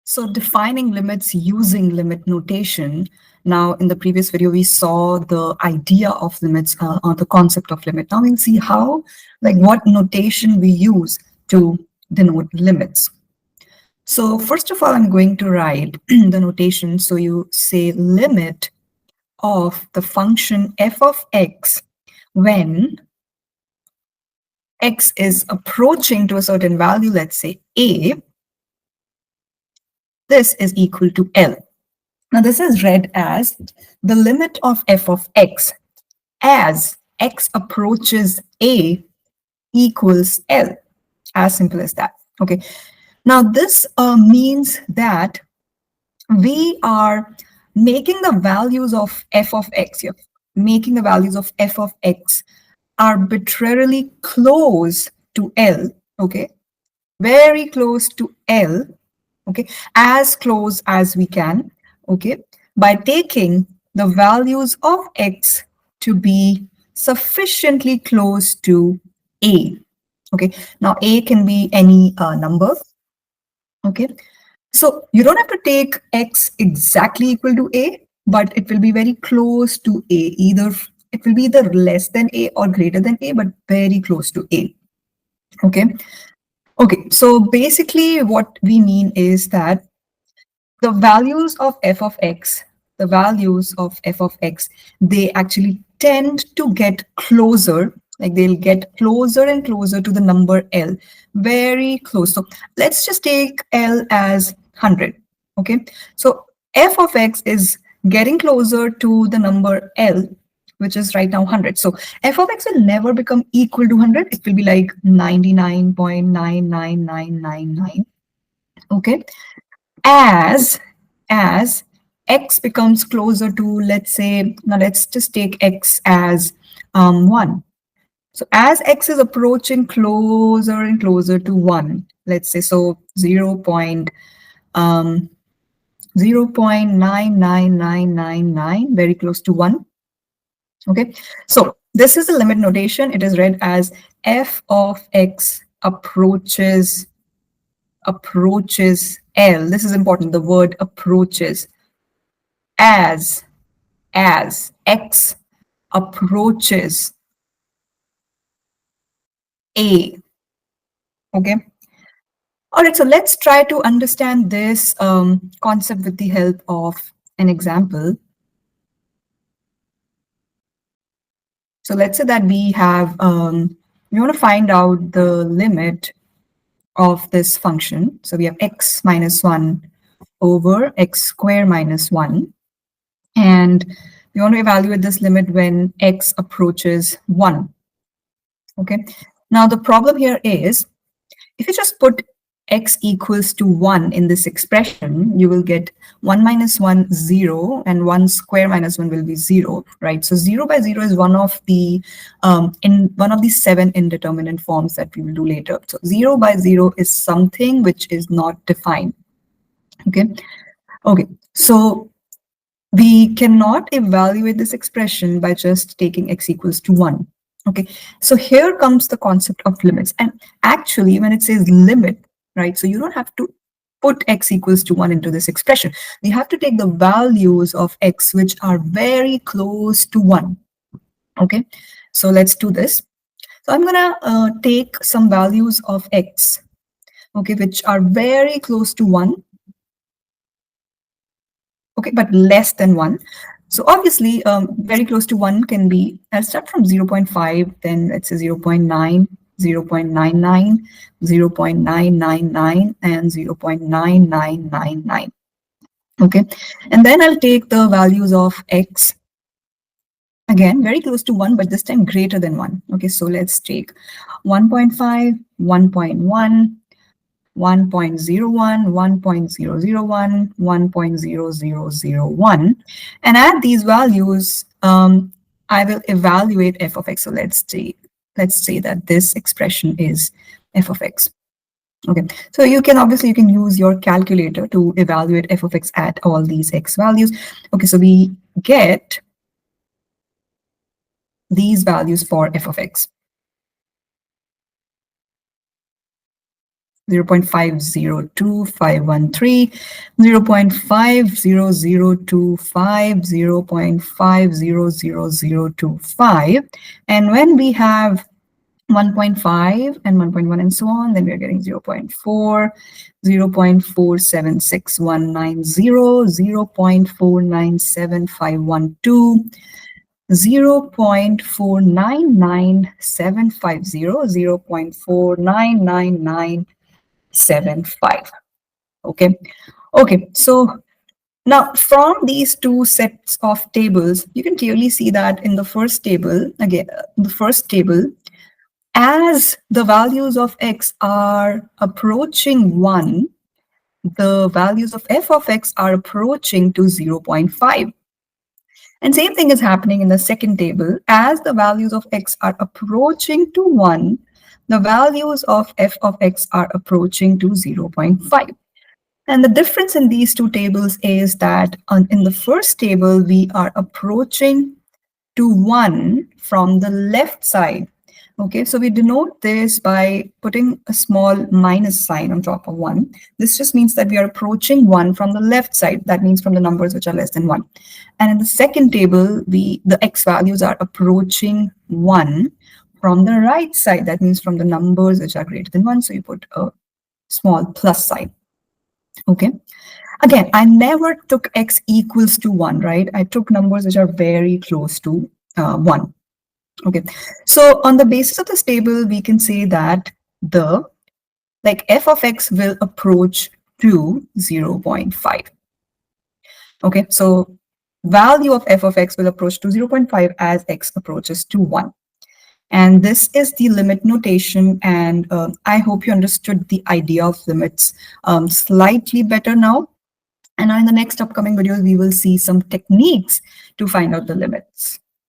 So defining limits using limit notation. Now, in the previous video, we saw the idea of limits or the concept of limit. Now we'll see how, like what notation we use to denote limits. So first of all, I'm going to write the notation. So you say limit of the function f of x when x is approaching to a certain value, let's say a, this is equal to L. Now this is read as the limit of f of x as x approaches a equals L. As simple as that. Okay. Now this means that we are making the values of f of x here, making the values of f of x arbitrarily close to L. Okay. Very close to L. Okay, as close as we can, okay, by taking the values of x to be sufficiently close to a. Okay, now a can be any number. Okay, so you don't have to take x exactly equal to a, but it will be very close to a. Either it will be either less than a or greater than a, but very close to a. Okay. Okay, so basically what we mean is that the values of f of x, they actually tend to get closer, like they'll get closer and closer to the number L, very close. So let's just take L as 100, okay? So f of x is getting closer to the number L, which is right now 100. So f of x will never become equal to 100. It will be like 99.99999, okay? As x becomes closer to, let's say, now let's just take x as 1. So as x is approaching closer and closer to 1, let's say, so 0.999999, very close to 1. Okay, so this is the limit notation. It is read as f of x approaches L. This is important, the word approaches, as x approaches a. Okay. All right, so let's try to understand this concept with the help of an example. So let's say that we have, we want to find out the limit of this function. So we have x minus 1 over x squared minus 1. And we want to evaluate this limit when x approaches 1. Okay. Now the problem here is, if you just put x equals to 1 in this expression, you will get 1 minus 1, 0, and 1 square minus 1 will be 0, right? So 0 by 0 is one of the 7 indeterminate forms that we will do later. So 0 by 0 is something which is not defined. Okay. Okay. So we cannot evaluate this expression by just taking x equals to 1. Okay, so here comes the concept of limits. And actually, when it says limit, right, so you don't have to put x equals to 1 into this expression. We have to take the values of x which are very close to 1. Okay, so let's do this. So I'm gonna take some values of x, okay, which are very close to 1. Okay, but less than 1. So obviously, very close to 1 can be, I'll start from 0.5, then let's say 0.9, 0.99, 0.999, and 0.9999. Okay, and then I'll take the values of x, again, very close to 1, but this time greater than 1. Okay, so let's take 1.5, 1.1, 1.01, 1.001, 1.0001, and at these values, I will evaluate f of x. So let's say that this expression is f of x. Okay, so you can use your calculator to evaluate f of x at all these x values. Okay, so we get these values for f of x. 0.502513, 0.500250, 0.500025. And when we have 1.5 and 1.1 and so on, then we are getting 0.4, 0.476190, 0.497512, 0.499750, 0.499975. Okay. Okay. So now from these two sets of tables, you can clearly see that in the first table, again, the first table, as the values of x are approaching 1, the values of f of x are approaching to 0.5. And same thing is happening in the second table. As the values of x are approaching to 1, the values of f of x are approaching to 0.5. And the difference in these two tables is that in the first table, we are approaching to 1 from the left side. Okay, so we denote this by putting a small minus sign on top of 1. This just means that we are approaching 1 from the left side. That means from the numbers which are less than 1. And in the second table, the x values are approaching 1 from the right side. That means from the numbers which are greater than 1. So you put a small plus sign. Okay. Again, I never took x equals to 1, right? I took numbers which are very close to 1. Okay, so on the basis of this table, we can say that f of x will approach to 0.5. Okay, so value of f of x will approach to 0.5 as x approaches to 1. And this is the limit notation, and I hope you understood the idea of limits slightly better now. And in the next upcoming videos, we will see some techniques to find out the limits.